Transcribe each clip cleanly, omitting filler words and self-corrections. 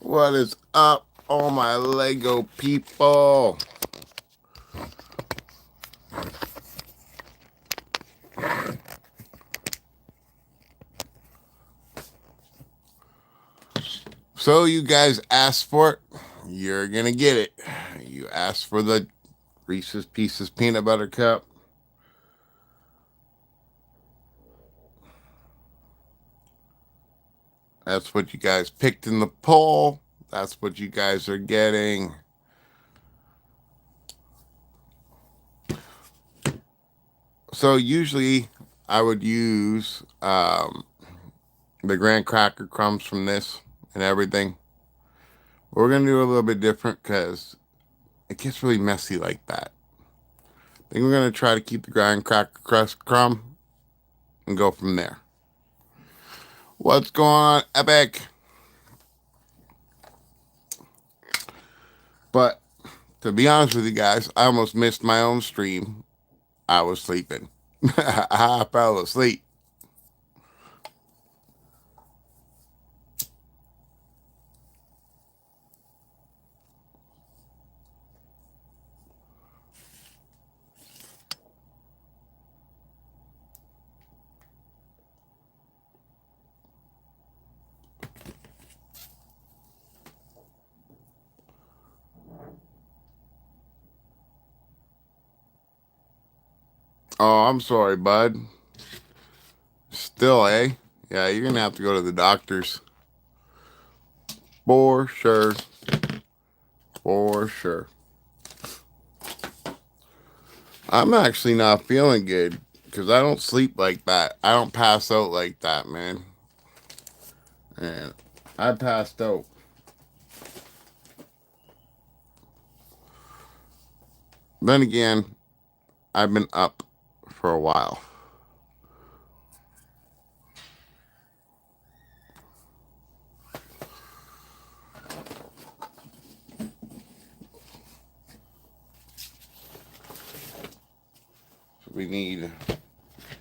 What is up, all my Lego people? So you guys asked for it, you're gonna get it. You asked for the Reese's Pieces peanut butter cup. That's what you guys picked in the poll. That's what you guys are getting. So usually I would use the graham cracker crumbs from this and everything. But we're going to do a little bit different because it gets really messy like that. I think we're going to try to keep the graham cracker crust crumb and go from there. What's going on, Epic? But to be honest with you guys, I almost missed my own stream. I was sleeping. I fell asleep. Oh, I'm sorry, bud. Still, eh? Yeah, you're going to have to go to the doctor's. For sure. For sure. I'm actually not feeling good because I don't sleep like that. I don't pass out like that, man. And I passed out. Then again, I've been up for a while. So we need,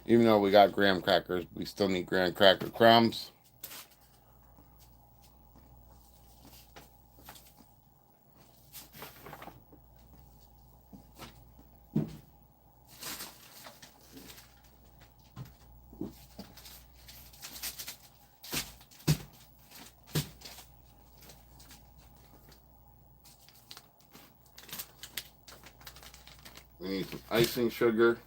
even though we got graham crackers, we still need graham cracker crumbs. We need some icing sugar.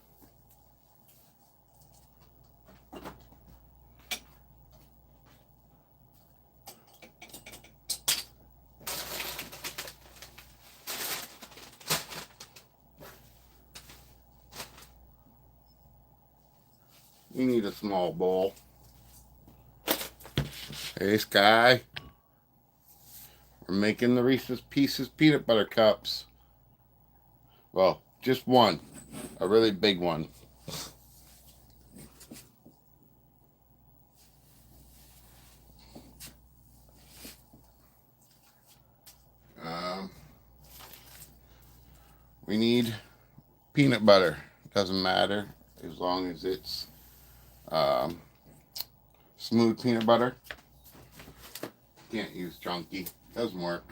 You need a small bowl. Hey, Sky. We're making the Reese's Pieces peanut butter cups. Well, just one. A really big one. We need peanut butter. Doesn't matter as long as it's smooth peanut butter. Can't use chunky. Doesn't work.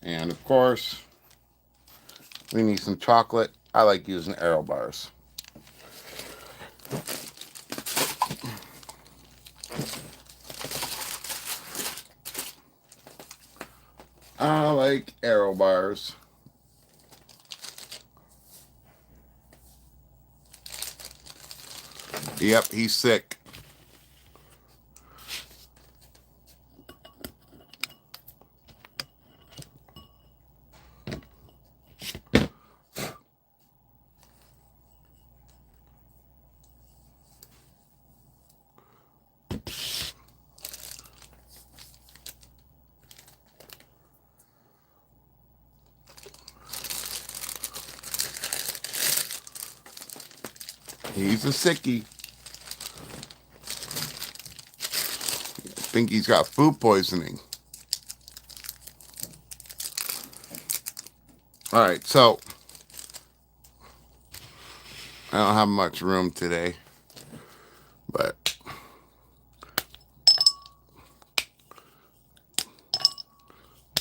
And of course, we need some chocolate. I like using Aero bars. I like Aero bars. Yep, he's sick. He's a sickie. I think he's got food poisoning. All right, so I don't have much room today, but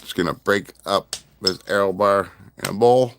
just gonna break up this arrow bar in a bowl.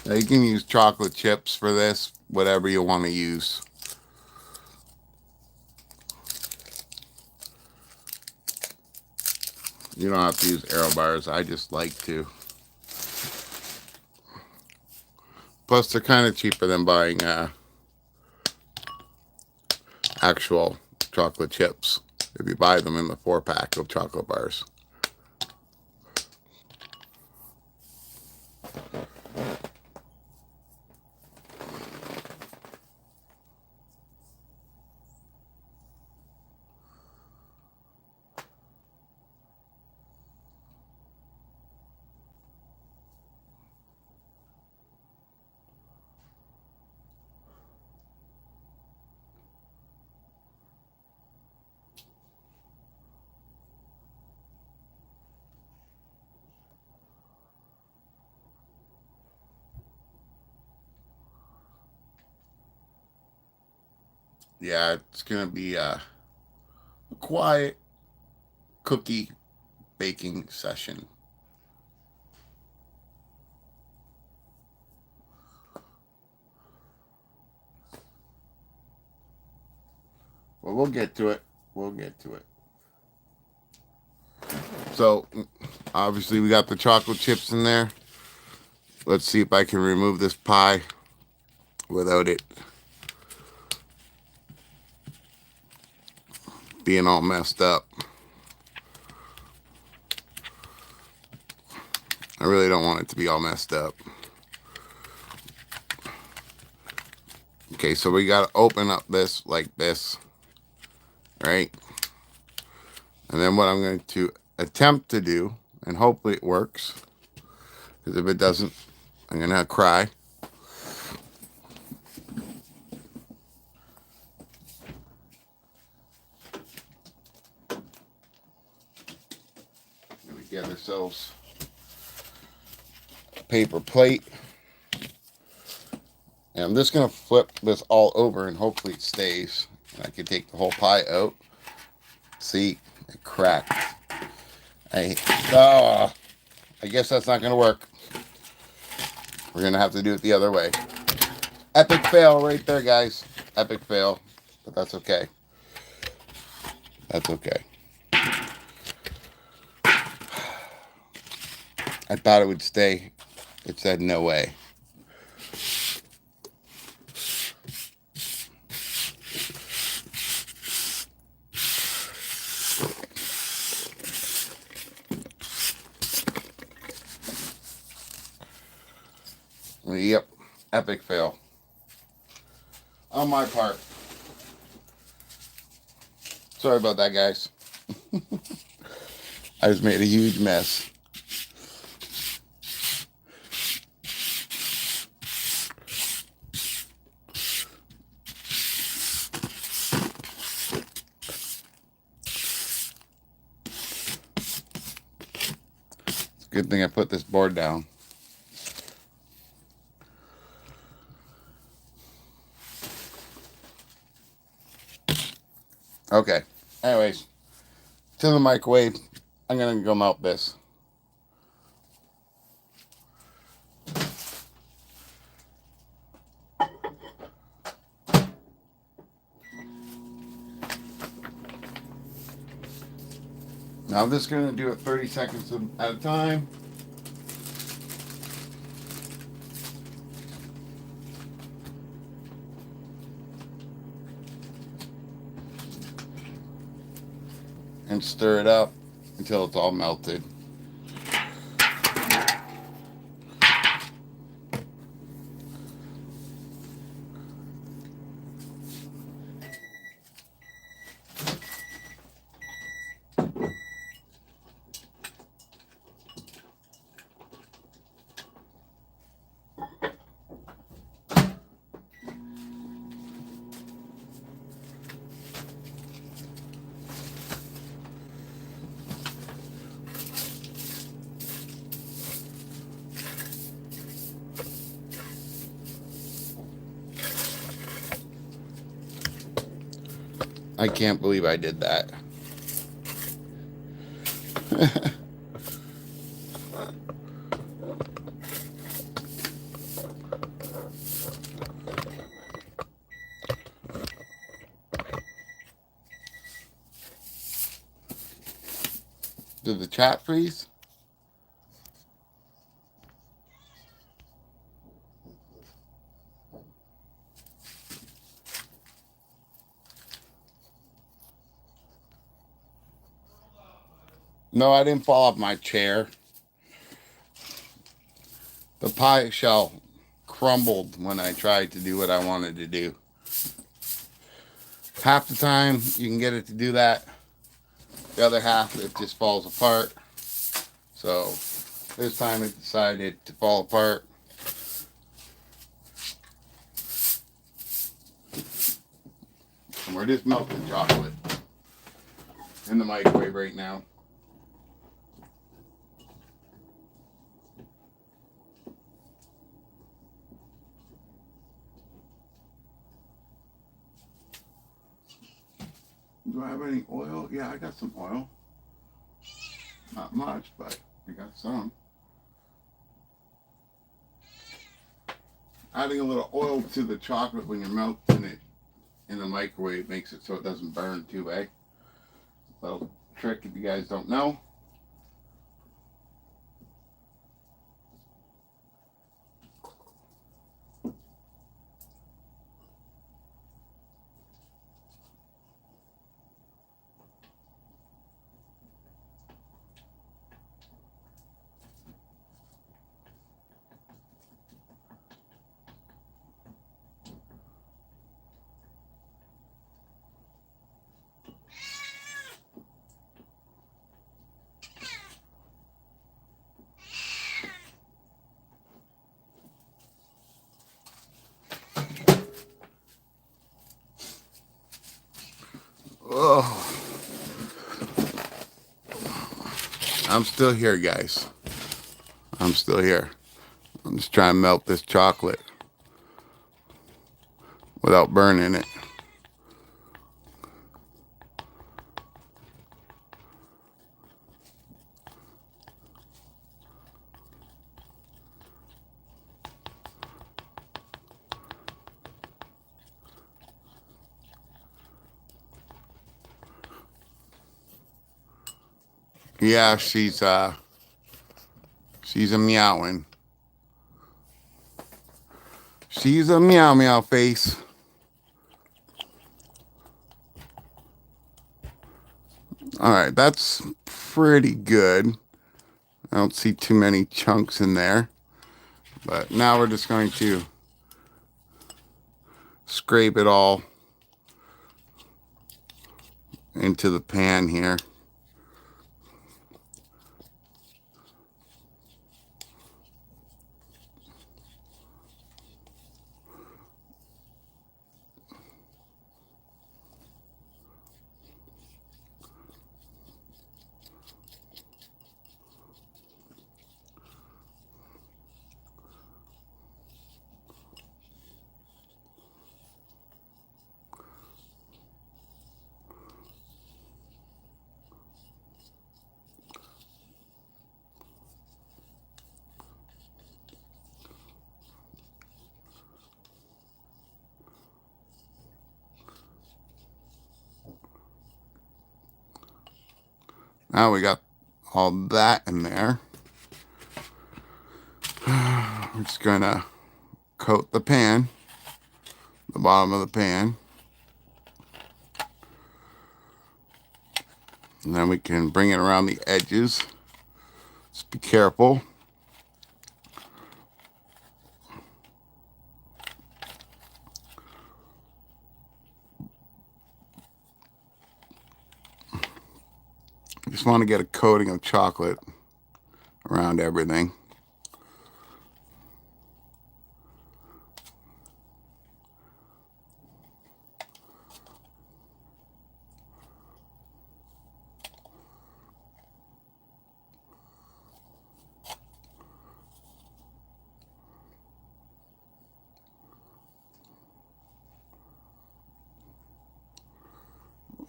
Now you can use chocolate chips for this, whatever you want to use. You don't have to use arrow bars. I just like to. Plus, they're kind of cheaper than buying actual chocolate chips if you buy them in the 4-pack of chocolate bars. Yeah, it's gonna be a quiet cookie baking session. Well, we'll get to it. We'll get to it. So, obviously, we got the chocolate chips in there. Let's see if I can remove this pie without it being all messed up. I really don't want it to be all messed up. Okay, so we got to open up this like this, right? And then what I'm going to attempt to do, and hopefully it works, because if it doesn't, I'm going to cry. We get ourselves a paper plate. And I'm just going to flip this all over and hopefully it stays. And I can take the whole pie out. See, it cracked. I guess that's not going to work. We're going to have to do it the other way. Epic fail right there, guys. Epic fail. But that's okay. That's okay. I thought it would stay. It said no way. Yep. Epic fail. On my part. Sorry about that, guys. I just made a huge mess. It's a good thing I put this board down. Okay. Anyways, to the microwave. I'm going to go melt this. Now I'm just going to do it 30 seconds at a time. and stir it up until it's all melted. I can't believe I did that. Did the chat freeze? No, I didn't fall off my chair. The pie shell crumbled when I tried to do what I wanted to do. Half the time you can get it to do that. The other half it just falls apart. So this time it decided to fall apart. And we're just melting chocolate in the microwave right now. Do I have any oil? Yeah, I got some oil. Not much, but I got some. Adding a little oil to the chocolate when you're melting it in the microwave makes it so it doesn't burn too, eh? Little trick if you guys don't know. Oh, I'm still here, guys. I'm still here. I'm just trying to melt this chocolate without burning it. Yeah, she's a meowing. She's a meow meow face. All right, that's pretty good. I don't see too many chunks in there. But now we're just going to scrape it all into the pan here. Now we got all that in there. I'm just gonna coat the pan, the bottom of the pan. And then we can bring it around the edges. Just be careful. Just want to get a coating of chocolate around everything.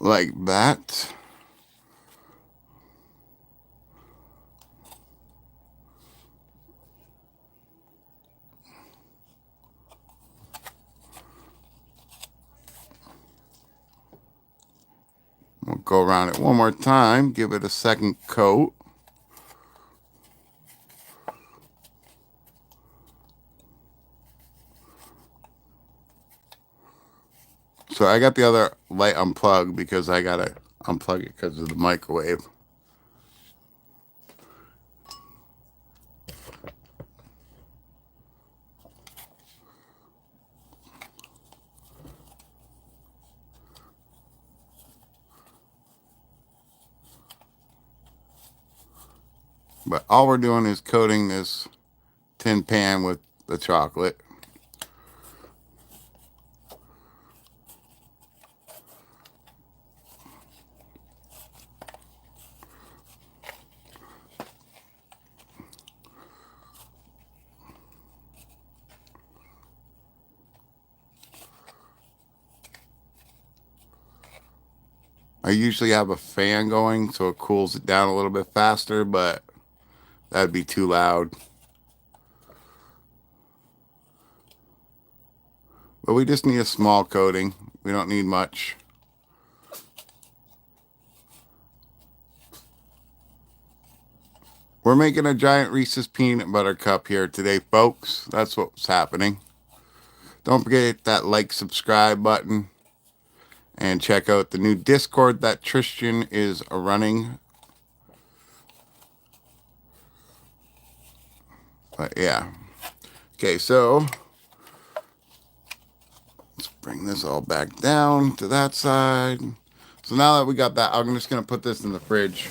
Like that. We'll go around it one more time, give it a second coat. So I got the other light unplugged because I gotta unplug it because of the microwave. But all we're doing is coating this tin pan with the chocolate. I usually have a fan going so it cools it down a little bit faster, but that'd be too loud. But we just need a small coating. We don't need much. We're making a giant Reese's peanut butter cup here today, folks. That's what's happening. Don't forget to hit that like, subscribe button. And check out the new Discord that Tristan is running. But yeah. Okay, so let's bring this all back down to that side. So now that we got that, I'm just going to put this in the fridge.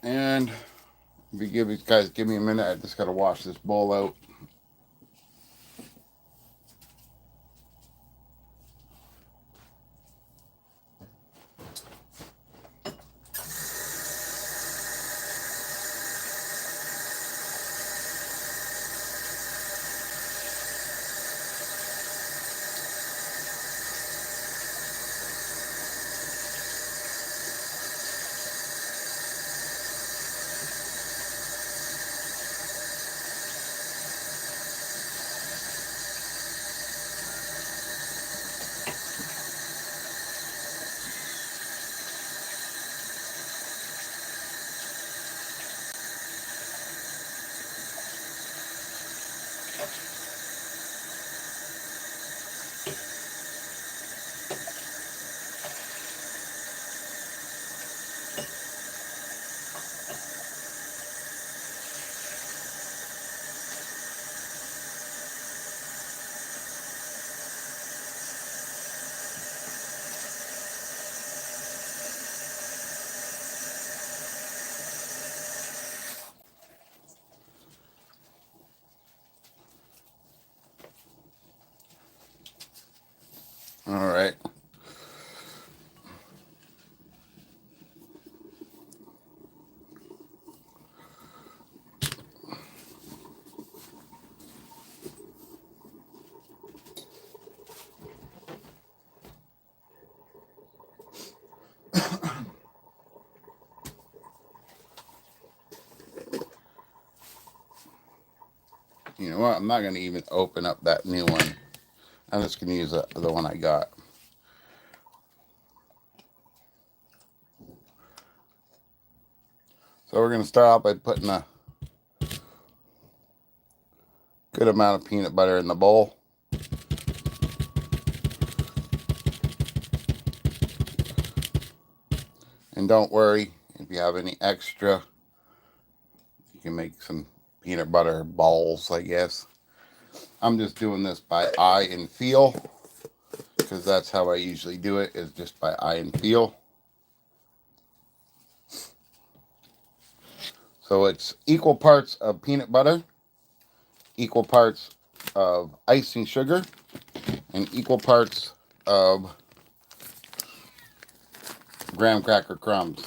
And if you give me a minute, I just got to wash this bowl out. All right. You know what? I'm not going to even open up that new one. I'm just going to use the one I got. So we're going to start off by putting a good amount of peanut butter in the bowl. And don't worry, if you have any extra, you can make some peanut butter balls, I guess. I'm just doing this by eye and feel, because that's how I usually do it, is just by eye and feel. So it's equal parts of peanut butter, equal parts of icing sugar, and equal parts of graham cracker crumbs.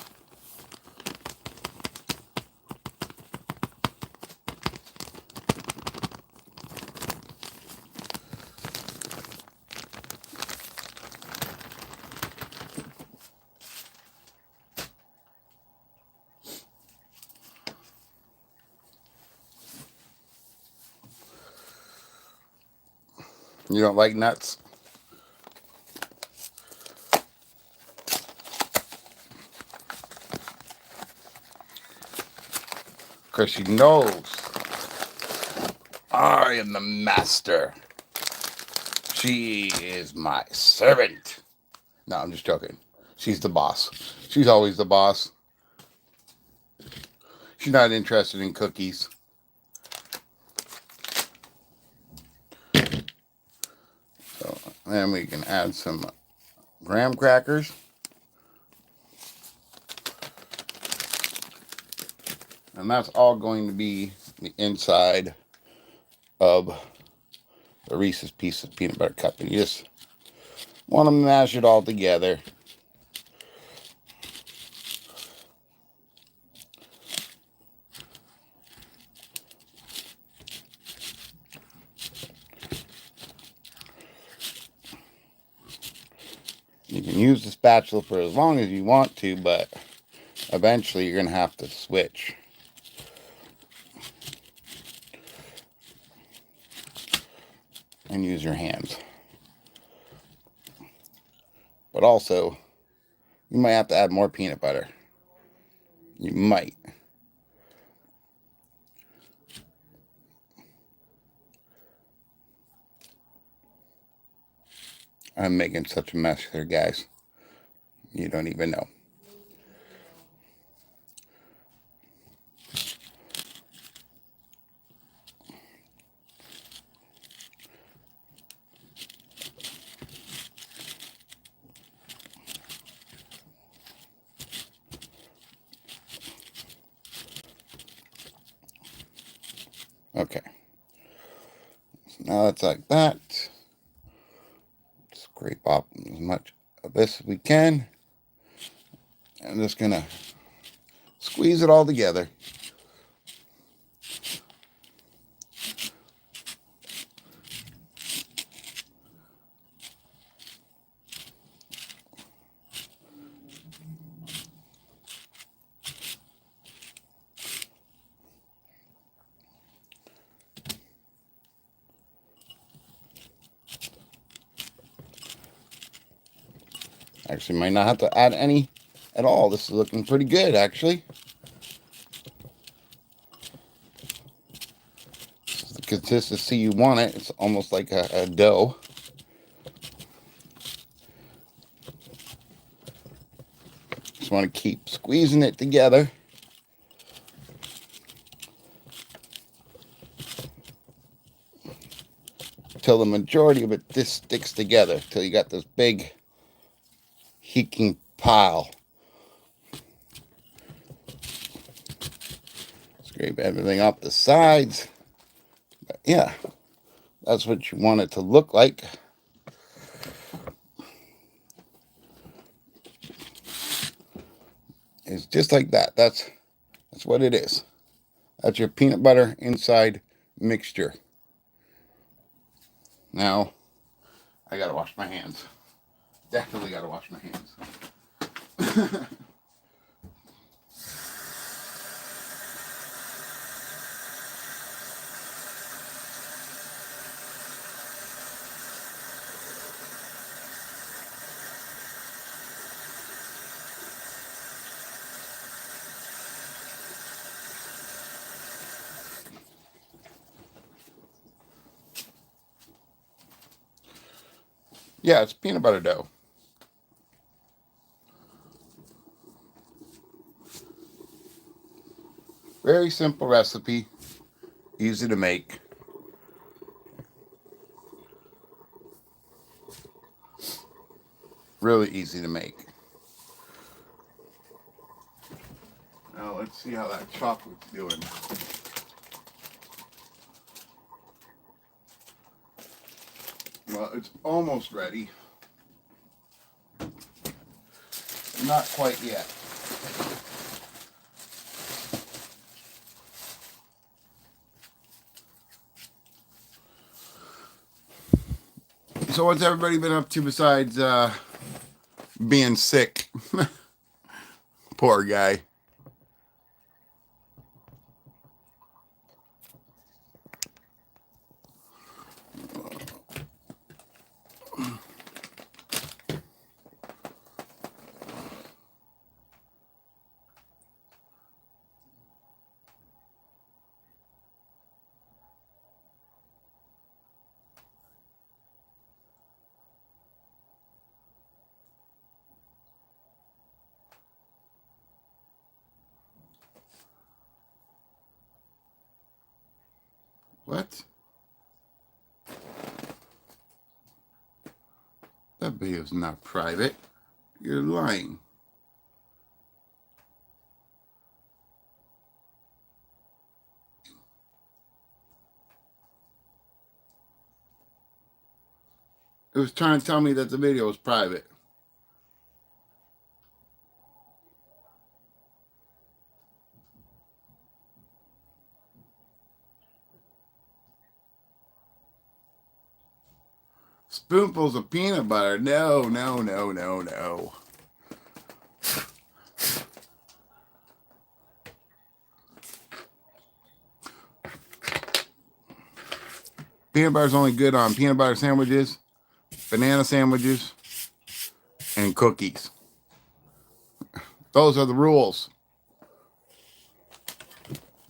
You don't like nuts? Because she knows I am the master. She is my servant. No, I'm just joking. She's the boss. She's always the boss. She's not interested in cookies. So then we can add some graham crackers. And that's all going to be the inside of the Reese's Pieces peanut butter cup. And you just want to mash it all together. You can use the spatula for as long as you want to, but eventually you're going to have to switch. And use your hands. But also, you might have to add more peanut butter. You might. I'm making such a mess here, guys. You don't even know. Okay. So now it's like that. Scrape off as much of this as we can. I'm just going to squeeze it all together. Actually, might not have to add any at all. This is looking pretty good, actually. This is the consistency you want it. It's almost like a dough. Just want to keep squeezing it together. Till the majority of it just sticks together. Till you got this big heaping pile. Scrape everything off the sides. But yeah, that's what you want it to look like. It's just like that. That's what it is. That's your peanut butter inside mixture. Now, I gotta wash my hands. Definitely gotta wash my hands. Yeah, it's peanut butter dough. Very simple recipe, easy to make. Really easy to make. Now let's see how that chocolate's doing. Well, it's almost ready. Not quite yet. So what's everybody been up to besides being sick? Poor guy. What? That video's not private. You're lying. It was trying to tell me that the video was private. Spoonfuls of peanut butter. No, no, no, no, no. Peanut butter's only good on peanut butter sandwiches, banana sandwiches, and cookies. Those are the rules.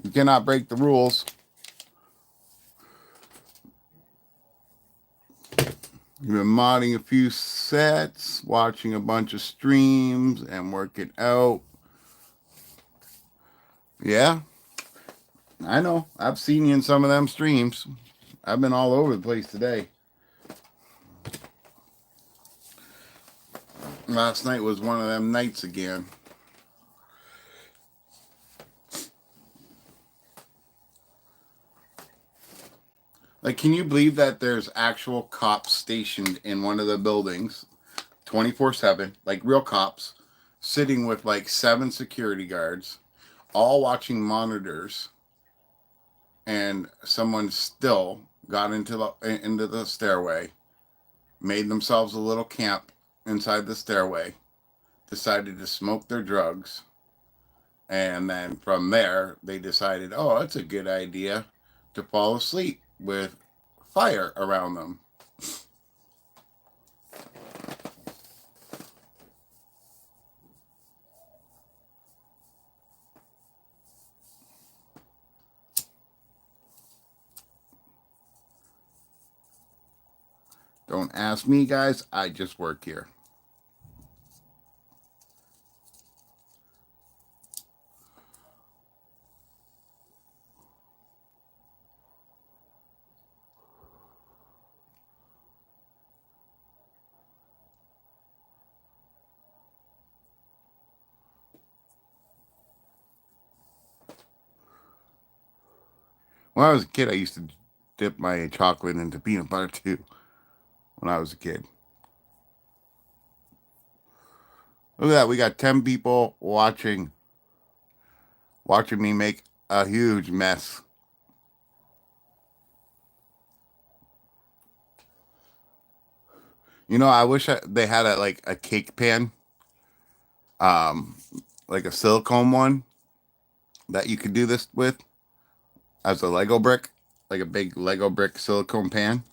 You cannot break the rules. You've been modding a few sets, watching a bunch of streams, and working out. Yeah, I know. I've seen you in some of them streams. I've been all over the place today. Last night was one of them nights again. Like, can you believe that there's actual cops stationed in one of the buildings 24/7, like real cops, sitting with like 7 security guards, all watching monitors, and someone still got into the stairway, made themselves a little camp inside the stairway, decided to smoke their drugs, and then from there they decided, oh, that's a good idea to fall asleep with fire around them. Don't ask me, guys. I just work here. When I was a kid, I used to dip my chocolate into peanut butter too. When I was a kid. Look at that. We got 10 people watching me make a huge mess. You know, I wish they had a cake pan, um, like a silicone one that you could do this with as a Lego brick, like a big Lego brick silicone pan,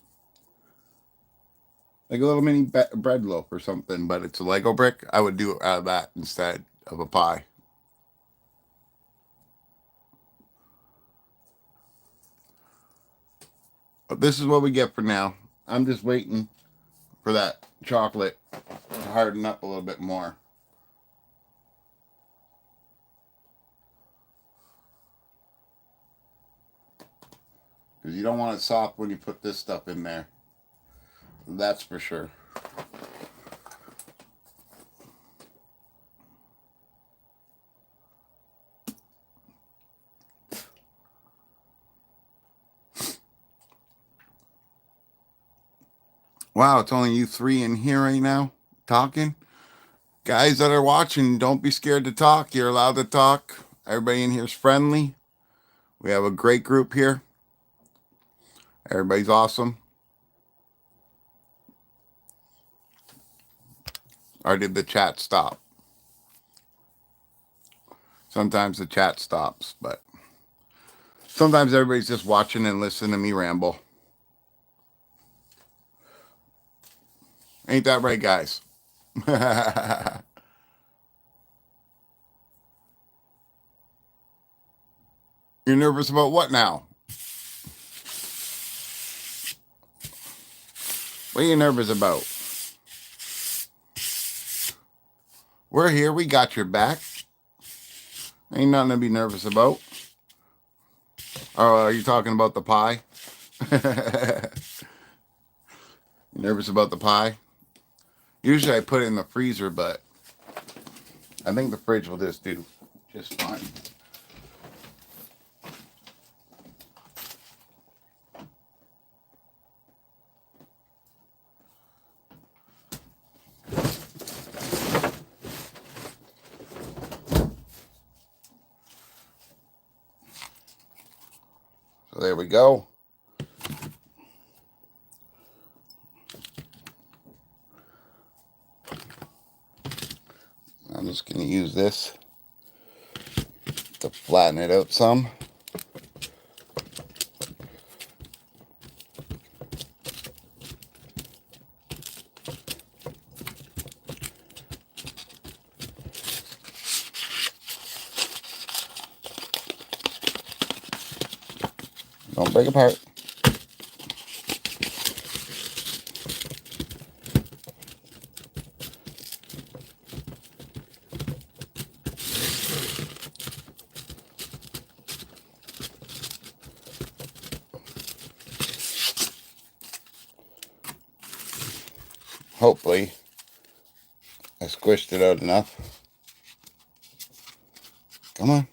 like a little mini bread loaf or something. But it's a Lego brick. I would do it out of that instead of a pie. But this is what we get for now. I'm just waiting for that chocolate to harden up a little bit more. Because you don't want it soft when you put this stuff in there. That's for sure. Wow, it's only you three in here right now talking. Guys that are watching, don't be scared to talk. You're allowed to talk. Everybody in here is friendly. We have a great group here. Everybody's awesome. Or did the chat stop? Sometimes the chat stops, but sometimes everybody's just watching and listening to me ramble. Ain't that right, guys? You're nervous about what now? What are you nervous about? We're here. We got your back. Ain't nothing to be nervous about. Oh, are you talking about the pie? You nervous about the pie? Usually I put it in the freezer, but I think the fridge will just do just fine. So there we go. I'm just going to use this to flatten it out some. Don't break apart. Hopefully, I squished it out enough. Come on.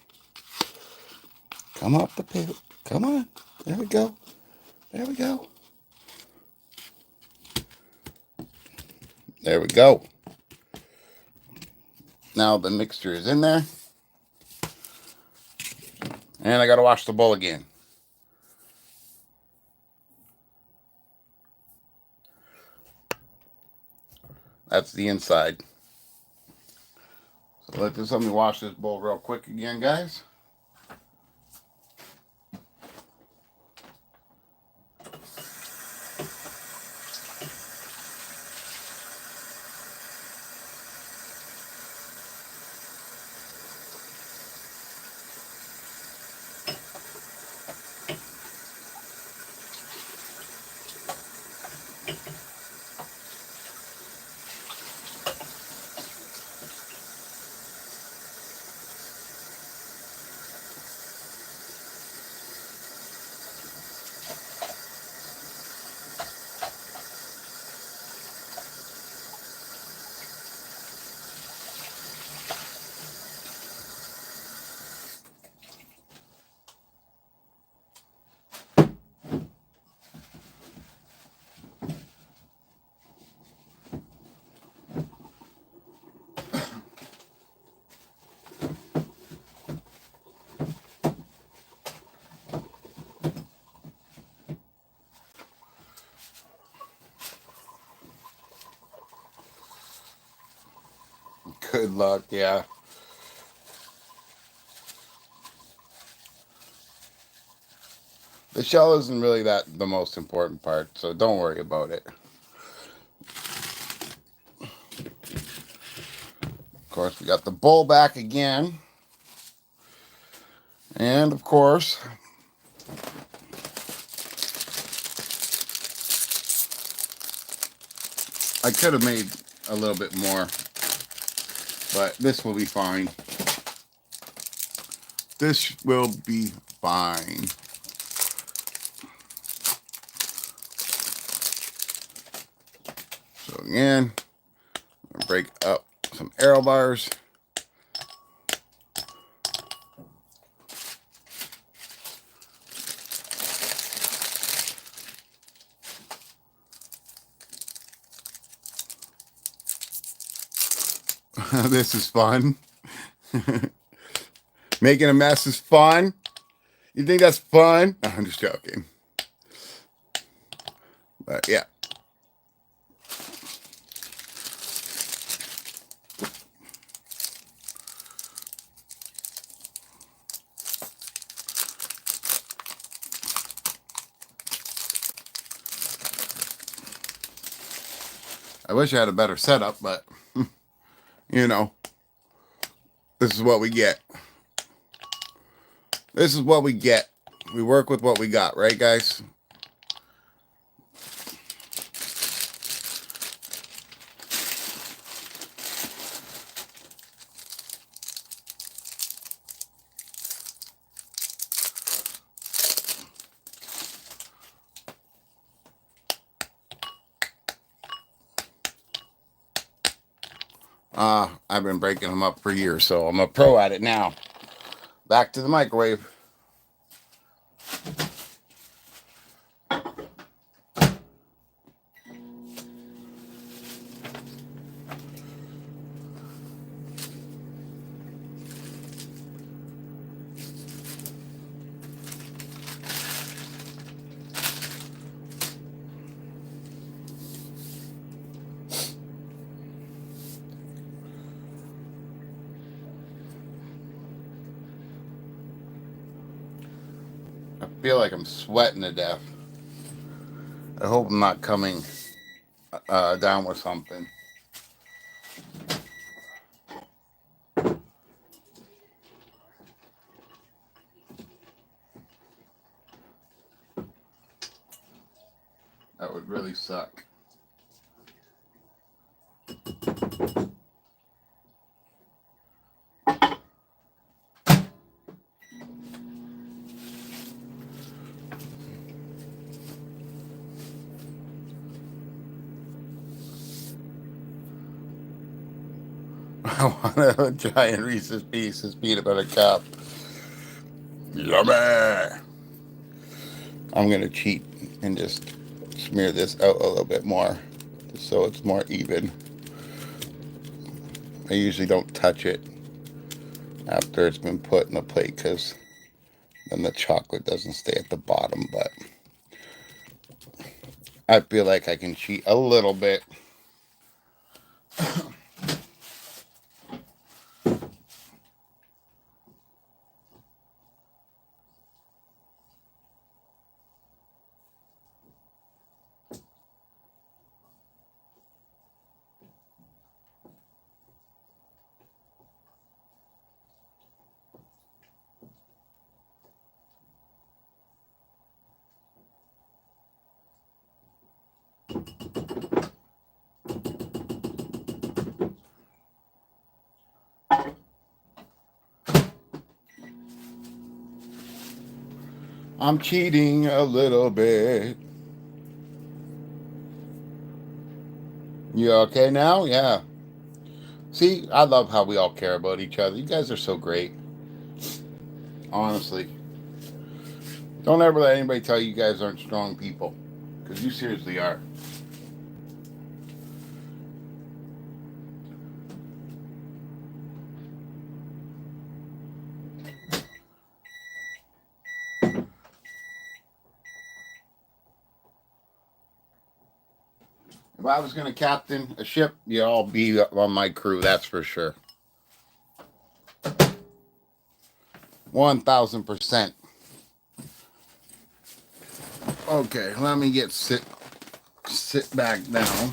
Come up the pit. Come on. There we go. There we go. There we go. Now the mixture is in there. And I got to wash the bowl again. That's the inside. So let me wash this bowl real quick again, guys. Good luck, yeah. The shell isn't really the most important part, so don't worry about it. Of course, we got the bowl back again. And of course, I could have made a little bit more, but this will be fine. This will be fine. So again, I'm gonna break up some arrow bars. This is fun. Making a mess is fun. You think that's fun? No, I'm just joking. But yeah. I wish I had a better setup, but you know, this is what we get. This is what we get. We work with what we got, right, guys? I've been breaking them up for years, so I'm a pro at it now. Back to the microwave. I feel like I'm sweating to death. I hope I'm not coming down with something. That would really suck. I want a giant Reese's Pieces peanut butter cup. Yummy! I'm going to cheat and just smear this out a little bit more so it's more even. I usually don't touch it after it's been put in the plate because then the chocolate doesn't stay at the bottom, but I feel like I can cheat a little bit. I'm cheating a little bit. You okay now? Yeah. See, I love how we all care about each other. You guys are so great. Honestly. Don't ever let anybody tell you guys aren't strong people. Because you seriously are. If I was going to captain a ship, you'd all be on my crew, that's for sure. 1000%. Okay, let me get sit back down.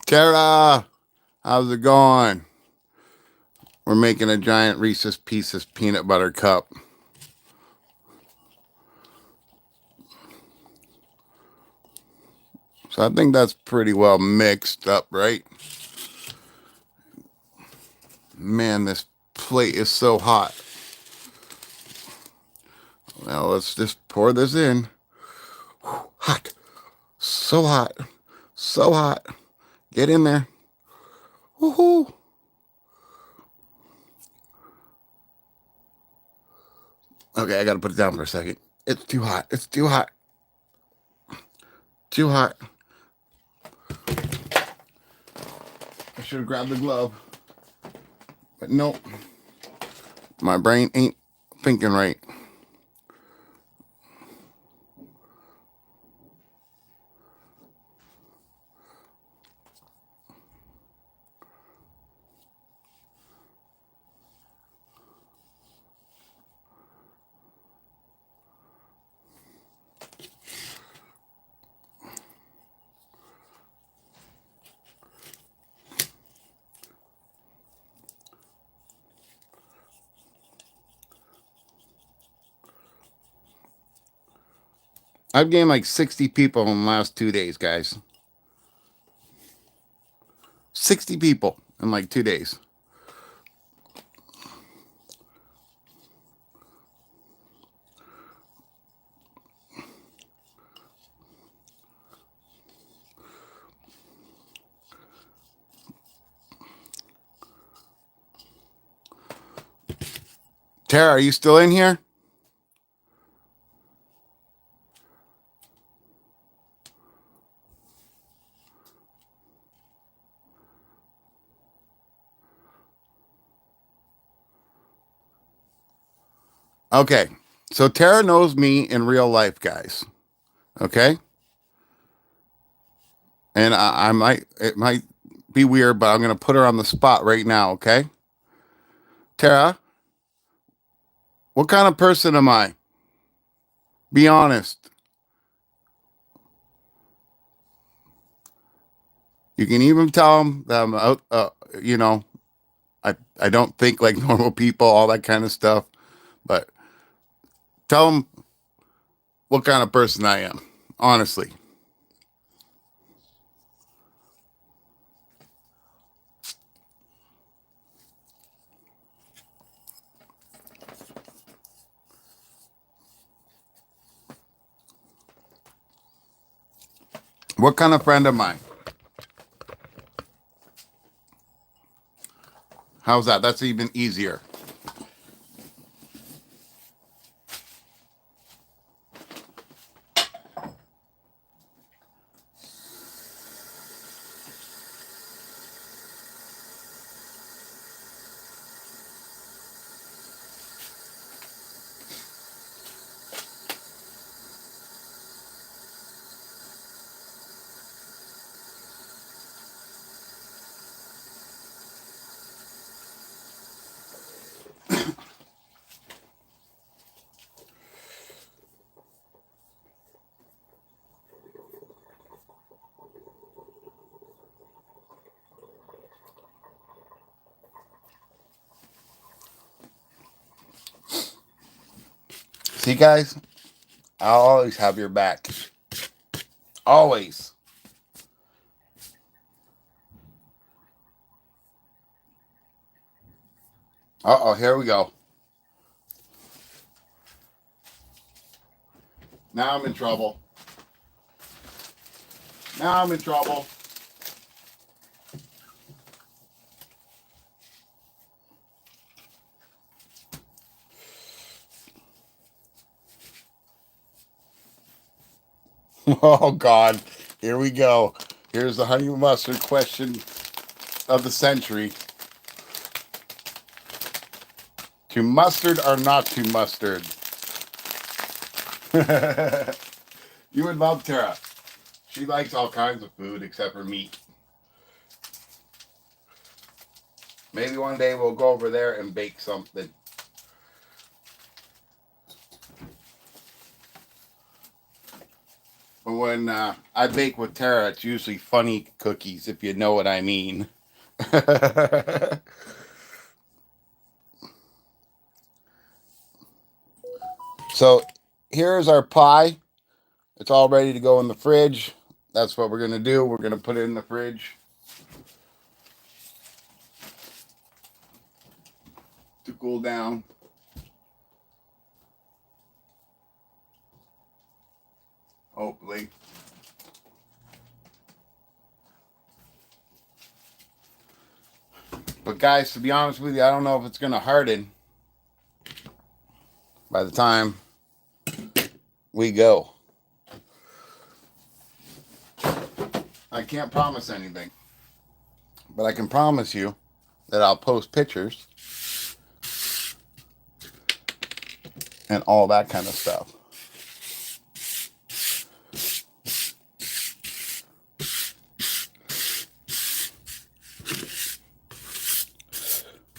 Tara, how's it going? We're making a giant Reese's Pieces peanut butter cup. So I think that's pretty well mixed up, right? Man, this plate is so hot. Now let's just pour this in. Hot. So hot. So hot. Get in there. Woohoo. Okay, I gotta put it down for a second. It's too hot. It's too hot. Too hot. I should have grabbed the glove. But nope. My brain ain't thinking right. I've gained like 60 people in the last 2 days, guys. 60 people in like 2 days. Tara, are you still in here? Okay. So Tara knows me in real life, guys. Okay. And I might, it might be weird, but I'm going to put her on the spot right now. Okay. Tara, what kind of person am I? Be honest. You can even tell them that I'm out, you know, I don't think like normal people, all that kind of stuff. But tell them what kind of person I am, honestly. What kind of friend am I? How's that? That's even easier. See, guys, I'll always have your back. Always. Uh-oh, here we go. Now I'm in trouble. Now I'm in trouble. Oh, God. Here we go. Here's the honey mustard question of the century. To mustard or not to mustard? You would love Tara. She likes all kinds of food except for meat. Maybe one day we'll go over there and bake something. But when I bake with Tara, it's usually funny cookies, if you know what I mean. So here's our pie. It's all ready to go in the fridge. That's what we're going to do. We're going to put it in the fridge to cool down. Hopefully. But guys, to be honest with you, I don't know if it's going to harden by the time we go. I can't promise anything, but I can promise you that I'll post pictures and all that kind of stuff.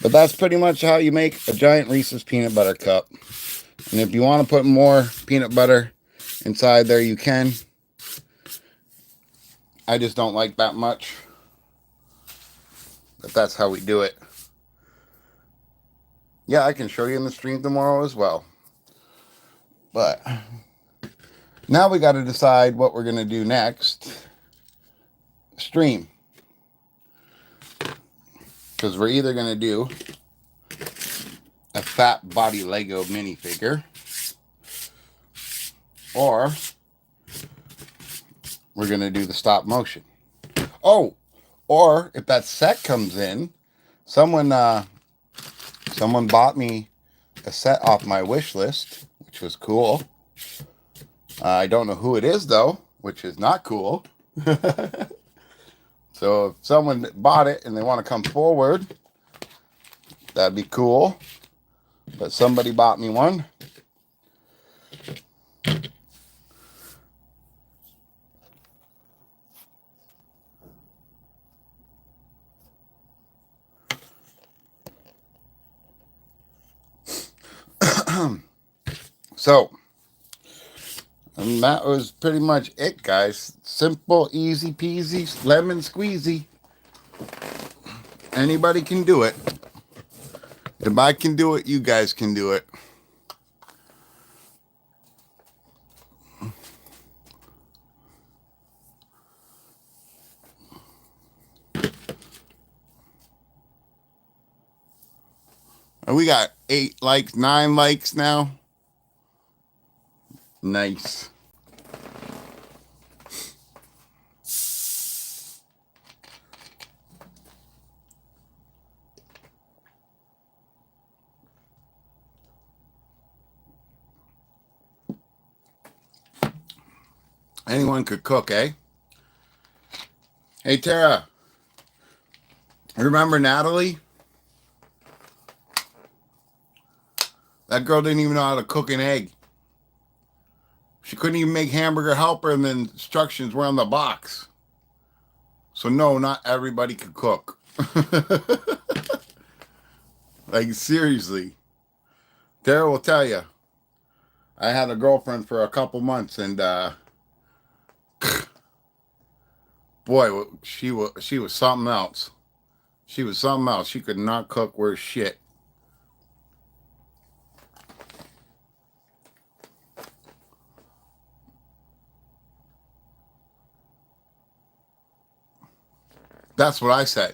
But that's pretty much how you make a giant Reese's peanut butter cup. And if you want to put more peanut butter inside there, you can. I just don't like that much. But that's how we do it. Yeah, I can show you in the stream tomorrow as well. But now we got to decide what we're going to do next. Stream. Because we're either going to do a fat body Lego minifigure, or we're going to do the stop motion. Oh, or if that set comes in, someone bought me a set off my wish list, which was cool. I don't know who it is though, which is not cool. So if someone bought it and they want to come forward, that'd be cool. But somebody bought me one. So, and that was pretty much it, guys. Simple, easy peasy, lemon squeezy. Anybody can do it. If I can do it, you guys can do it. And we got 8 likes, 9 likes now. Nice. Anyone could cook, eh? Hey, Tara. Remember Natalie? That girl didn't even know how to cook an egg. She couldn't even make hamburger helper, and the instructions were on the box. So no, not everybody could cook. Like, seriously. Tara will tell you. I had a girlfriend for a couple months, and boy, she was something else. She was something else. She could not cook worth shit. That's what I said.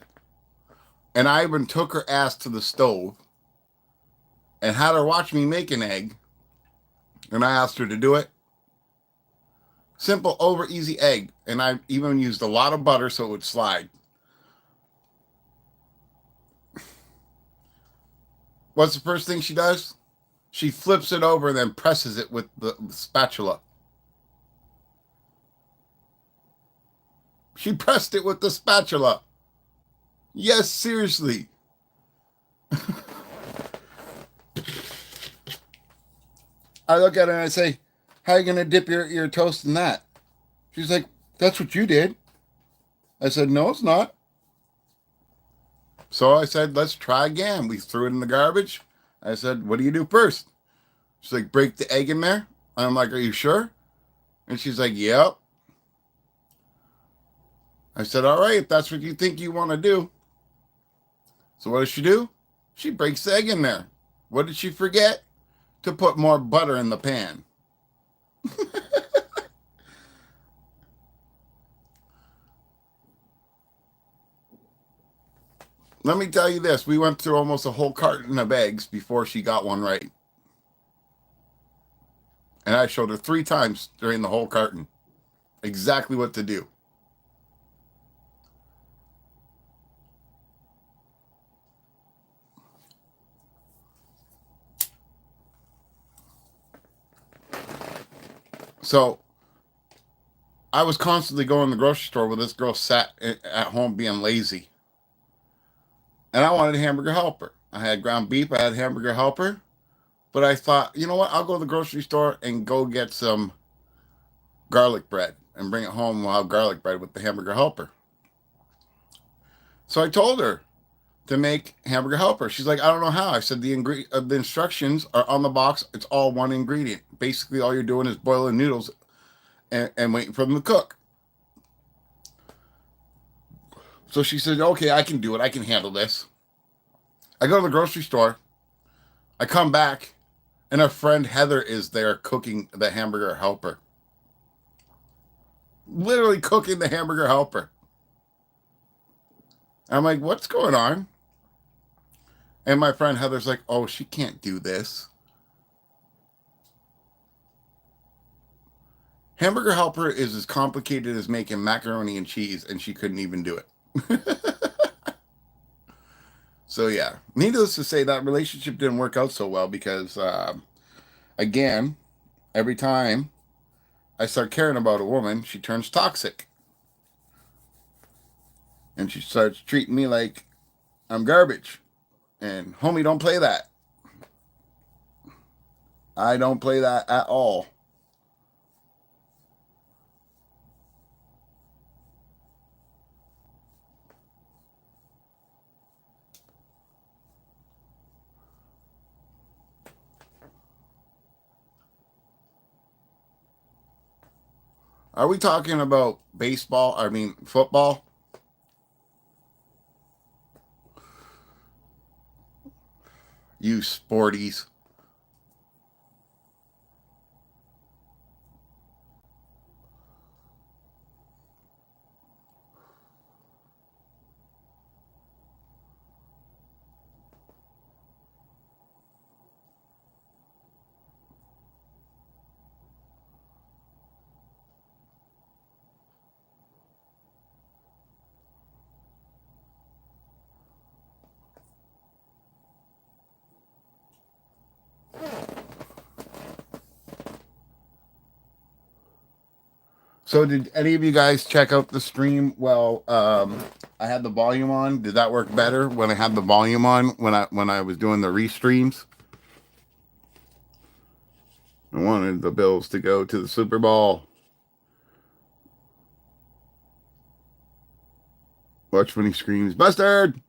And I even took her ass to the stove and had her watch me make an egg. And I asked her to do it. Simple, over easy egg. And I even used a lot of butter so it would slide. What's the first thing she does? She flips it over and then presses it with the spatula. She pressed it with the spatula. Yes, seriously. I look at her and I say, how are you going to dip your toast in that? She's like, that's what you did. I said, no, it's not. So I said, let's try again. We threw it in the garbage. I said, what do you do first? She's like, break the egg in there. I'm like, are you sure? And she's like, yep. I said, all right, if that's what you think you want to do. So what does she do? She breaks the egg in there. What did she forget? to put more butter in the pan. Let me tell you this. We went through almost a whole carton of eggs before she got one right. And I showed her 3 times during the whole carton exactly what to do. So I was constantly going to the grocery store where this girl sat at home being lazy. And I wanted a hamburger helper. I had ground beef, I had hamburger helper. But I thought, you know what? I'll go to the grocery store and go get some garlic bread and bring it home. We'll have garlic bread with the hamburger helper. So I told her to make hamburger helper. She's like, I don't know how. I said the instructions are on the box. It's all one ingredient. Basically, all you're doing is boiling noodles and waiting for them to cook. So she said, okay, I can do it. I can handle this. I go to the grocery store. I come back, and our friend Heather is there cooking the hamburger helper. Literally cooking the hamburger helper. I'm like, what's going on? And my friend Heather's like, oh, she can't do this. Hamburger helper is as complicated as making macaroni and cheese, and she couldn't even do it. So yeah, needless to say, that relationship didn't work out so well because, again, every time I start caring about a woman, she turns toxic. And she starts treating me like I'm garbage. And homie, don't play that. I don't play that at all. Are we talking about baseball? I mean, football? You sporties. So did any of you guys check out the stream? Well, I had the volume on. Did that work better when I had the volume on when I was doing the restreams? I wanted the Bills to go to the Super Bowl. Watch when he screams, "Bastard!"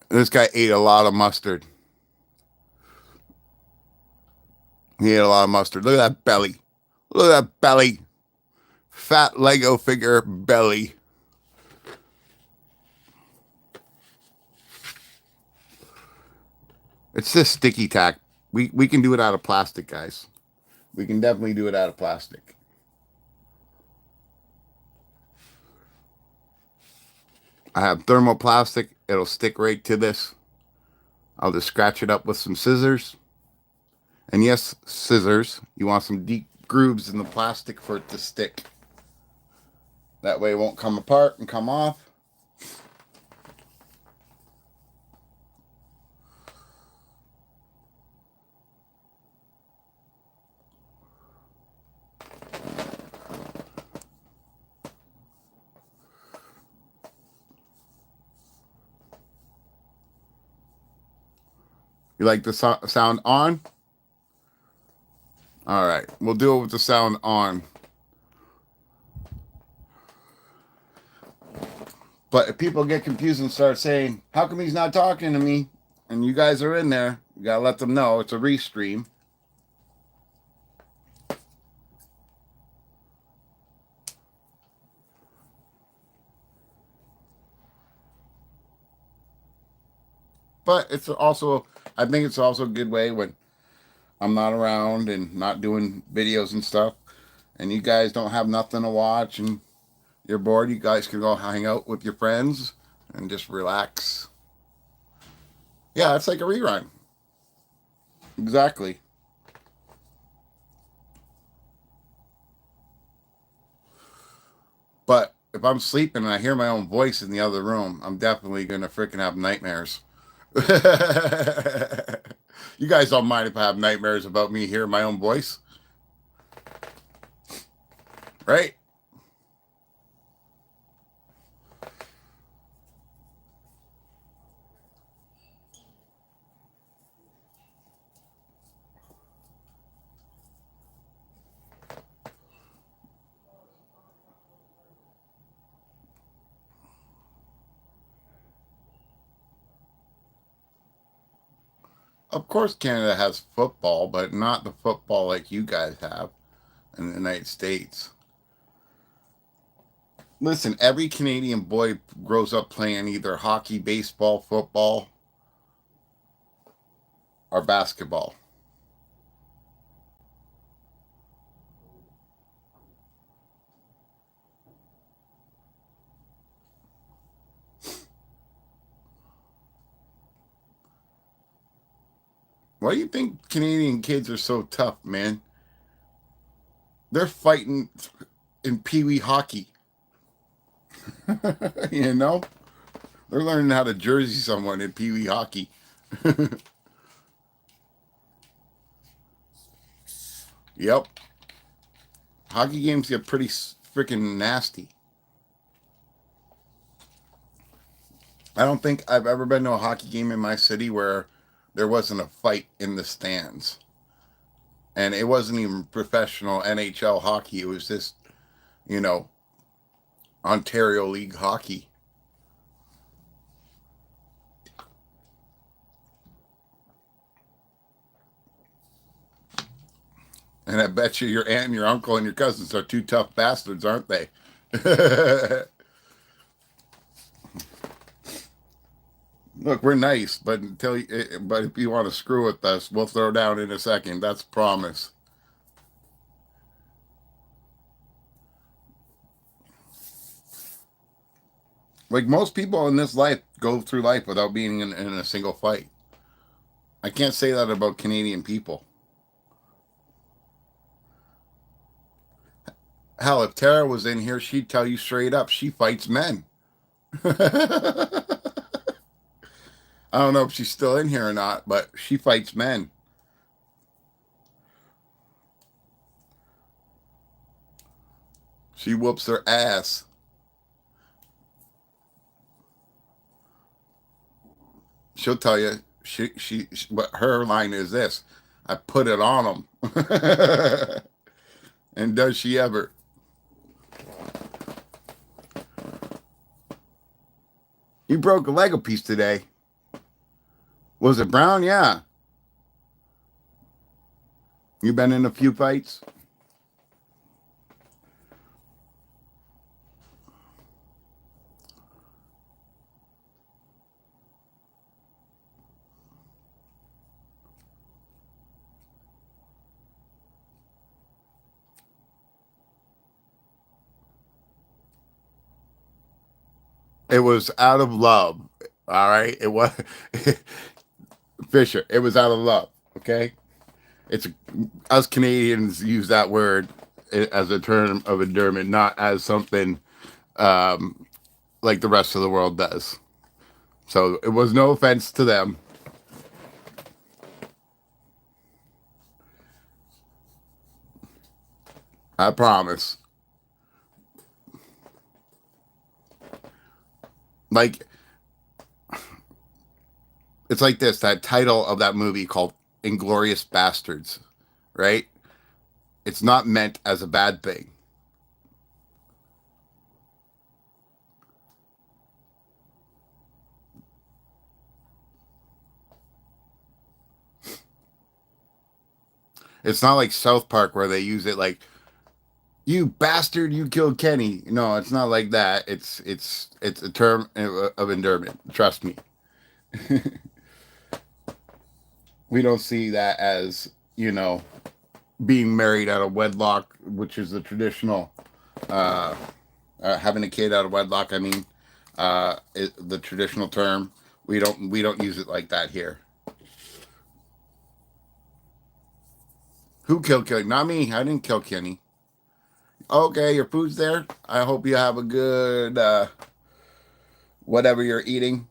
This guy ate a lot of mustard. He ate a lot of mustard. Look at that belly. Look at that belly. Fat Lego figure belly. It's just sticky tack. We can do it out of plastic, guys. We can definitely do it out of plastic. I have thermoplastic. It'll stick right to this. I'll just scratch it up with some scissors. And yes, scissors. You want some deep grooves in the plastic for it to stick. That way it won't come apart and come off. You like the sound on? All right, we'll do it with the sound on. But if people get confused and start saying, how come he's not talking to me? And you guys are in there, you gotta let them know it's a restream. But it's also, I think it's also a good way when I'm not around and not doing videos and stuff, and you guys don't have nothing to watch and you're bored. You guys can go hang out with your friends and just relax. Yeah, it's like a rerun. Exactly. But if I'm sleeping and I hear my own voice in the other room, I'm definitely gonna freaking have nightmares. You guys don't mind if I have nightmares about me hearing my own voice, right? Of course, Canada has football, but not the football like you guys have in the United States. Listen, every Canadian boy grows up playing either hockey, baseball, football, or basketball. Why do you think Canadian kids are so tough, man? They're fighting in pee wee hockey. You know? They're learning how to jersey someone in pee wee hockey. Yep. Hockey games get pretty freaking nasty. I don't think I've ever been to a hockey game in my city where there wasn't a fight in the stands. And it wasn't even professional NHL hockey. It was just, you know, Ontario League hockey. And I bet you your aunt and your uncle and your cousins are two tough bastards, aren't they? Look, we're nice, but but if you want to screw with us, we'll throw down in a second. That's a promise. Like most people in this life go through life without being in a single fight. I can't say that about Canadian people. Hell, if Tara was in here, she'd tell you straight up she fights men. I don't know if she's still in here or not, but she fights men. She whoops her ass. She'll tell you but her line is this: I put it on them. And does she ever? You broke a Lego piece today. Was it brown? Yeah. You been in a few fights? It was out of love. All right. It was Fisher. It was out of love. Okay. It's us Canadians use that word as a term of endearment, not as something um, like the rest of the world does. So it was no offense to them. I promise. Like it's like this, that title of that movie called Inglorious Bastards, right? It's not meant as a bad thing. It's not like South Park where they use it like, you bastard, you killed Kenny. No, it's not like that. It's a term of endearment. Trust me. We don't see that as, being married out of wedlock, which is the traditional, uh, having a kid out of wedlock. I mean, the traditional term. We don't use it like that here. Who killed Kenny? Not me. I didn't kill Kenny. Okay, your food's there. I hope you have a good whatever you're eating.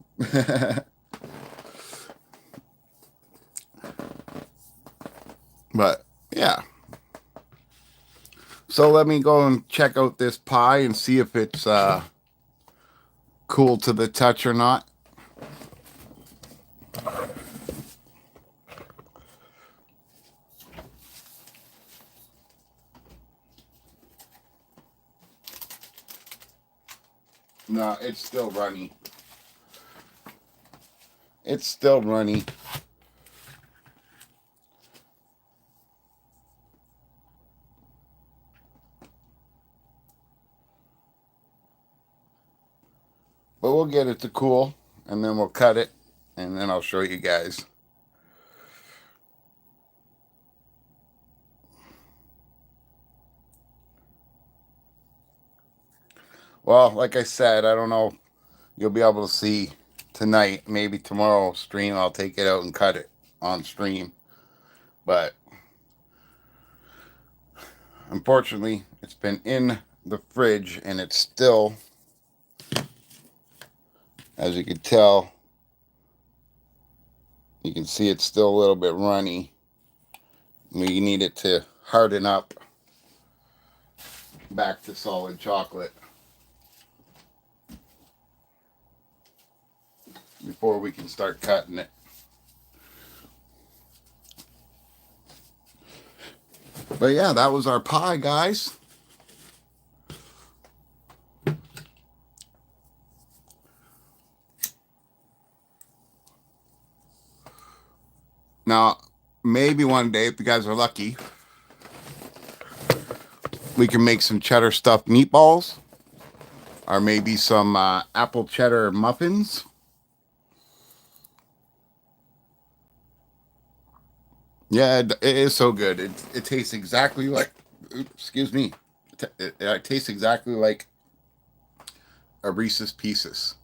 But yeah. So let me go and check out this pie and see if it's cool to the touch or not. No, it's still runny. It's still runny. But we'll get it to cool, and then we'll cut it, and then I'll show you guys. Well, like I said, I don't know. You'll be able to see tonight. Maybe tomorrow stream, I'll take it out and cut it on stream. But unfortunately, it's been in the fridge, and it's still, as you can tell, you can see it's still a little bit runny. We need it to harden up back to solid chocolate before we can start cutting it. But yeah, that was our pie, guys. Now, maybe one day, if you guys are lucky, we can make some cheddar stuffed meatballs, or maybe some apple cheddar muffins. Yeah, it is so good. It tastes exactly like, excuse me, it tastes exactly like a Reese's Pieces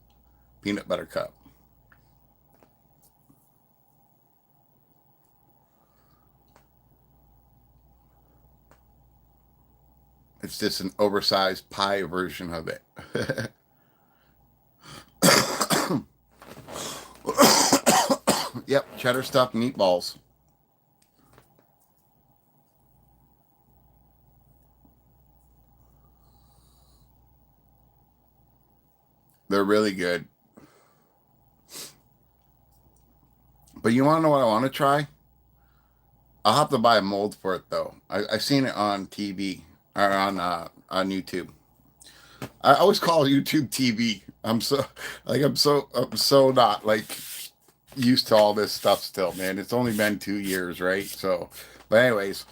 peanut butter cup. It's just an oversized pie version of it. Yep, cheddar stuffed meatballs. They're really good. But you want to know what I want to try? I'll have to buy a mold for it though. I've seen it on TV or on YouTube. I always call YouTube TV. I'm so not like used to all this stuff still, man. It's only been 2 years, right? So, but anyways,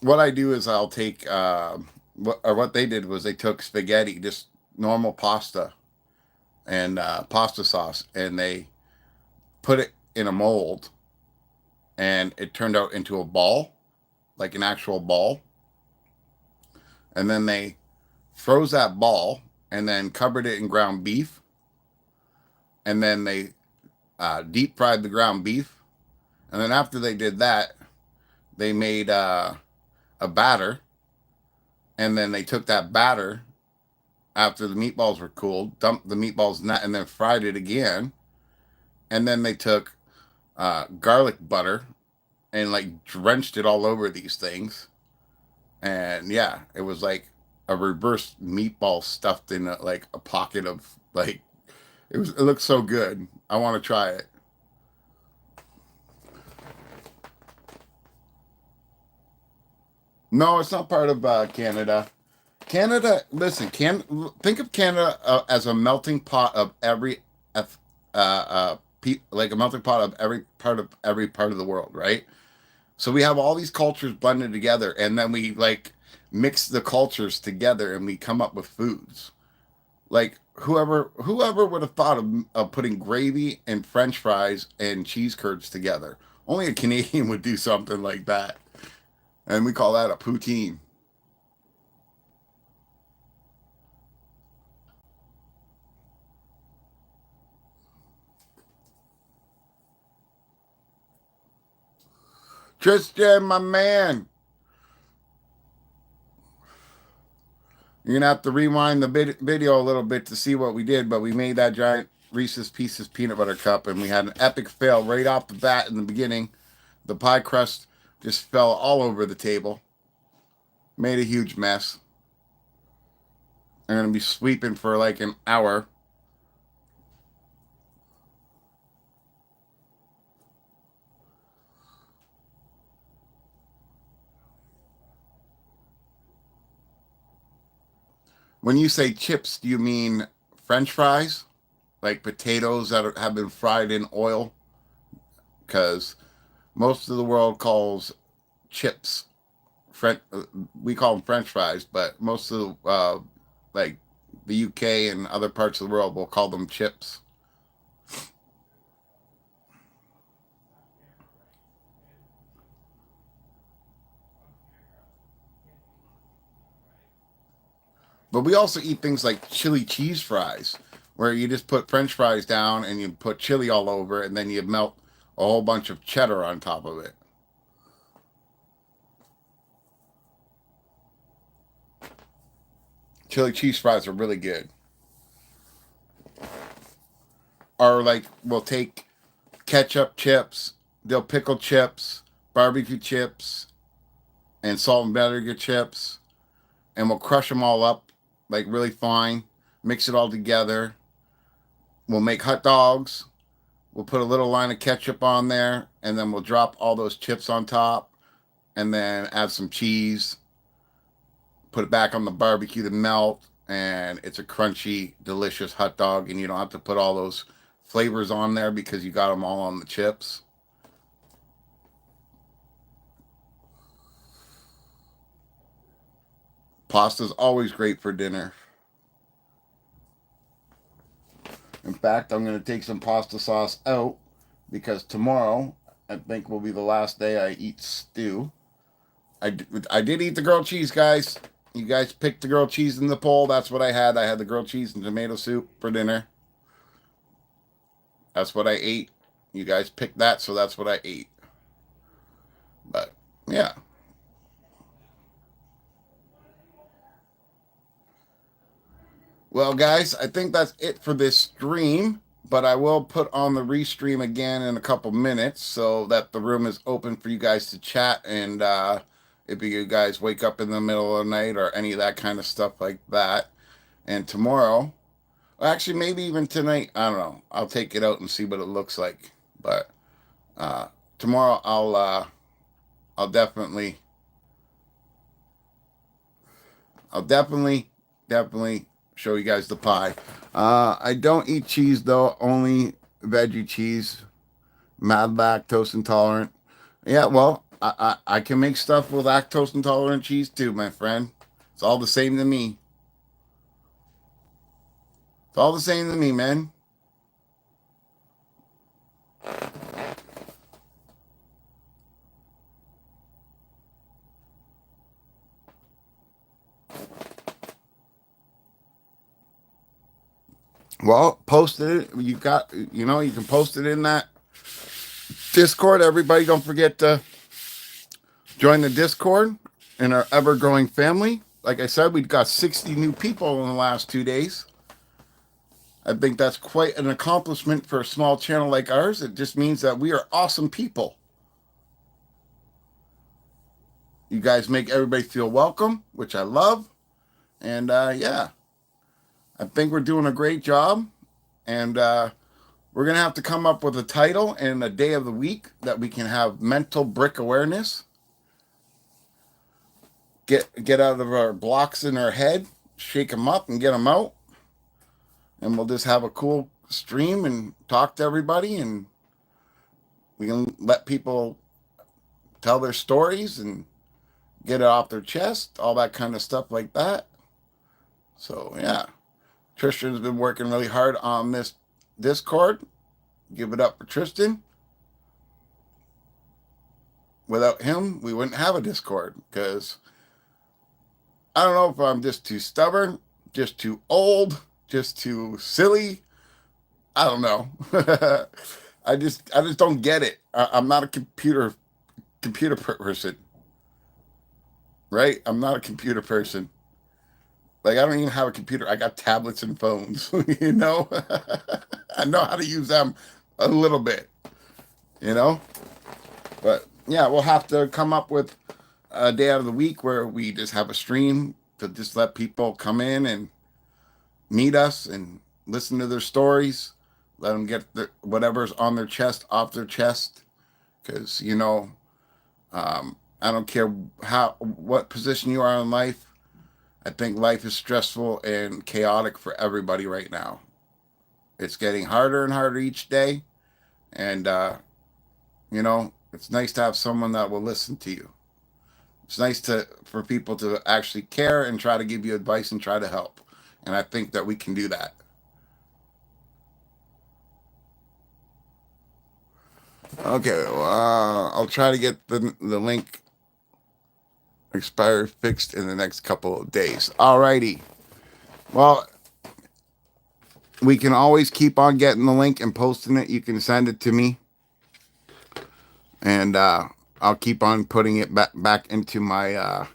what I do is I'll take what they did was they took spaghetti, just normal pasta and pasta sauce, and they put it in a mold, and it turned out into a ball, like an actual ball, and then they froze that ball and then covered it in ground beef, and then they deep fried the ground beef, and then after they did that, they made a batter, and then they took that batter after the meatballs were cooled, dumped the meatballs in that, and then fried it again, and then they took garlic butter and like drenched it all over these things, and yeah, it was like a reverse meatball stuffed in like a pocket of like it looked so good. I want to try it. No, it's not part of Canada. Canada, listen, think of Canada as a melting pot of every, like a melting pot of every part of the world, right? So we have all these cultures blended together, and then we like mix the cultures together, and we come up with foods. Like whoever would have thought of putting gravy and French fries and cheese curds together? Only a Canadian would do something like that. And we call that a poutine. Tristan, my man. You're going to have to rewind the video a little bit to see what we did, but we made that giant Reese's Pieces peanut butter cup, and we had an epic fail right off the bat in the beginning. The pie crust just fell all over the table. Made a huge mess. I'm going to be sweeping for like an hour. When you say chips, do you mean French fries? Like potatoes that have been fried in oil? Because most of the world calls chips French. We call them French fries, but most of the like the UK and other parts of the world will call them chips. But we also eat things like chili cheese fries, where you just put French fries down and you put chili all over it, and then you melt a whole bunch of cheddar on top of it. Chili cheese fries are really good. Or like we'll take ketchup chips, dill pickle chips, barbecue chips, and salt and vinegar chips, and we'll crush them all up like really fine, mix it all together. We'll make hot dogs. We'll put a little line of ketchup on there, and then we'll drop all those chips on top, and then add some cheese. Put it back on the barbecue to melt, and it's a crunchy, delicious hot dog. And you don't have to put all those flavors on there because you got them all on the chips. Pasta's always great for dinner. In fact, I'm going to take some pasta sauce out because tomorrow I think will be the last day I eat stew. I did eat the grilled cheese, guys. You guys picked the grilled cheese in the poll. That's what I had. I had the grilled cheese and tomato soup for dinner. That's what I ate. You guys picked that, so that's what I ate. But yeah. Well, guys, I think that's it for this stream. But I will put on the restream again in a couple minutes so that the room is open for you guys to chat. And if you guys wake up in the middle of the night or any of that kind of stuff like that. And tomorrow, actually, maybe even tonight, I don't know. I'll take it out and see what it looks like. But uh, tomorrow, I'll definitely, I'll definitely, definitely show you guys the pie. I don't eat cheese though, only veggie cheese. Mad lactose intolerant. Yeah, well, I can make stuff with lactose intolerant cheese too, my friend. It's all the same to me. It's all the same to me, man. Well, post it. You got, you can post it in that Discord. Everybody, don't forget to join the Discord in our ever growing family. Like I said, we've got 60 new people in the last 2 days. I think that's quite an accomplishment for a small channel like ours. It just means that we are awesome people. You guys make everybody feel welcome, which I love. And yeah, I think we're doing a great job. And we're going to have to come up with a title and a day of the week that we can have mental brick awareness. Get out of our blocks in our head, shake them up and get them out. And we'll just have a cool stream and talk to everybody. And we can let people tell their stories and get it off their chest, all that kind of stuff like that. So, yeah. Tristan's been working really hard on this Discord. Give it up for Tristan. Without him, we wouldn't have a Discord because I don't know if I'm just too stubborn, just too old, just too silly. I don't know. I just don't get it. I'm not a computer person, right? I'm not a computer person. Like I don't even have a computer. I got tablets and phones. You know, I know how to use them a little bit. You know, but yeah, we'll have to come up with a day out of the week where we just have a stream to just let people come in and meet us and listen to their stories. Let them get whatever's on their chest off their chest. Because I don't care what position you are in life. I think life is stressful and chaotic for everybody right now. It's getting harder and harder each day, and it's nice to have someone that will listen to you. It's nice for people to actually care and try to give you advice and try to help. And I think that we can do that. Okay, well, I'll try to get the link expired fixed in the next couple of days. Alrighty. Well, we can always keep on getting the link and posting it. You can send it to me, and I'll keep on putting it back into my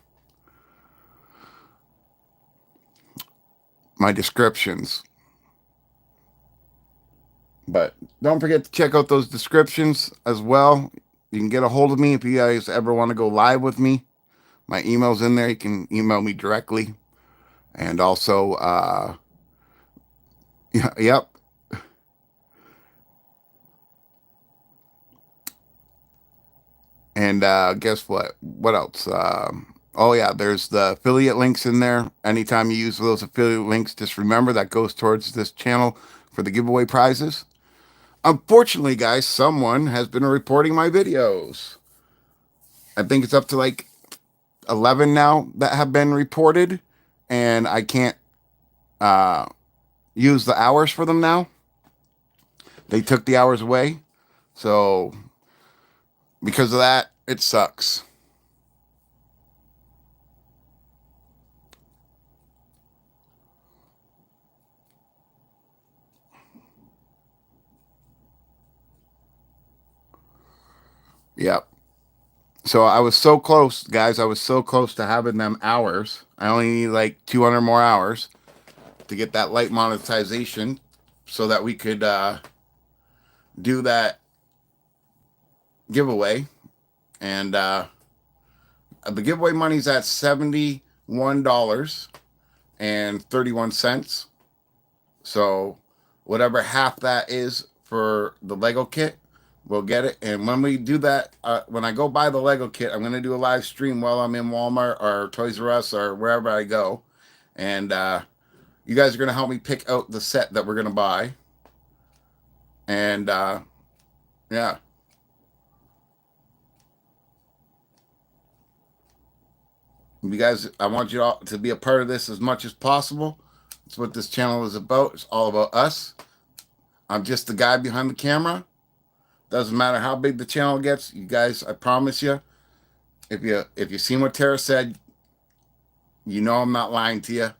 descriptions. But don't forget to check out those descriptions as well. You can get a hold of me if you guys ever want to go live with me. My email's in there. You can email me directly. And also, yep. And guess what? What else? Oh, yeah, there's the affiliate links in there. Anytime you use those affiliate links, just remember that goes towards this channel for the giveaway prizes. Unfortunately, guys, someone has been reporting my videos. I think it's up to like 11 now that have been reported, and I can't uh, use the hours for them now. They took the hours away. So, because of that, it sucks. Yep. So I was so close, guys. I was so close to having them hours. I only need like 200 more hours to get that light monetization so that we could do that giveaway. And the giveaway money's at $71.31. So whatever half that is for the Lego kit, we'll get it. And when we do that, when I go buy the Lego kit, I'm going to do a live stream while I'm in Walmart or Toys R Us or wherever I go. And you guys are going to help me pick out the set that we're going to buy. And yeah. You guys, I want you all to be a part of this as much as possible. That's what this channel is about. It's all about us. I'm just the guy behind the camera. Doesn't matter how big the channel gets. You guys, I promise you, if you seen what Tara said, you know I'm not lying to you.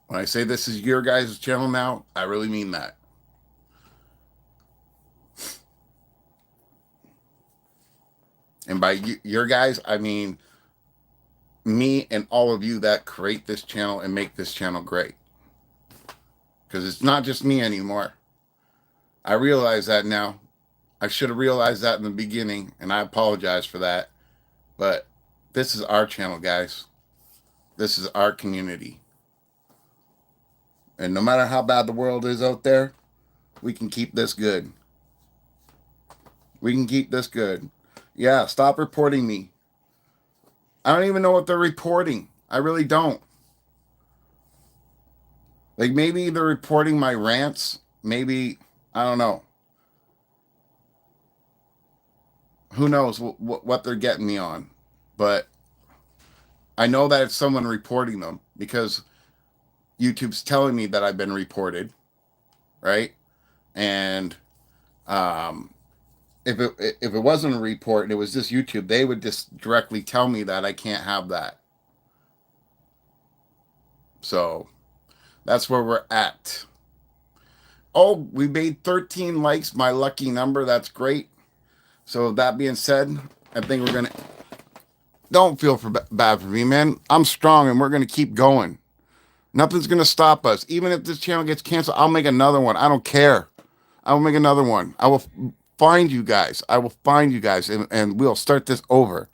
When I say this is your guys' channel now, I really mean that. And by your guys, I mean me and all of you that create this channel and make this channel great. Because it's not just me anymore. I realize that now. I should have realized that in the beginning, and I apologize for that. But this is our channel, guys. This is our community. And no matter how bad the world is out there, we can keep this good. We can keep this good. Yeah, stop reporting me. I don't even know what they're reporting. I really don't. Like maybe they're reporting my rants. Maybe, I don't know. Who knows what they're getting me on. But I know that it's someone reporting them because YouTube's telling me that I've been reported, right? And um, if it wasn't a report and it was just YouTube, they would just directly tell me that I can't have that. So that's where we're at. Oh, we made 13 likes, my lucky number. That's great. So that being said, I think we're gonna. Don't feel bad for me, man. I'm strong, and we're gonna keep going. Nothing's gonna stop us. Even if this channel gets canceled, I'll make another one. I don't care. I will make another one. I will find you guys. I will find you guys, and we'll start this over.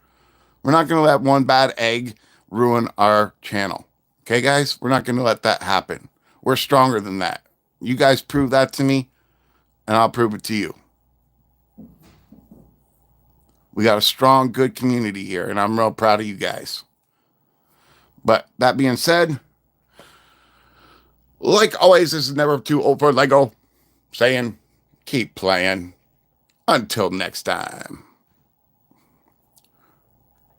We're not gonna let one bad egg ruin our channel. Okay, guys? We're not gonna let that happen. We're stronger than that. You guys prove that to me, and I'll prove it to you. We got a strong, good community here, and I'm real proud of you guys. But that being said, like always, this is Never Too Old for Lego saying, keep playing. Until next time.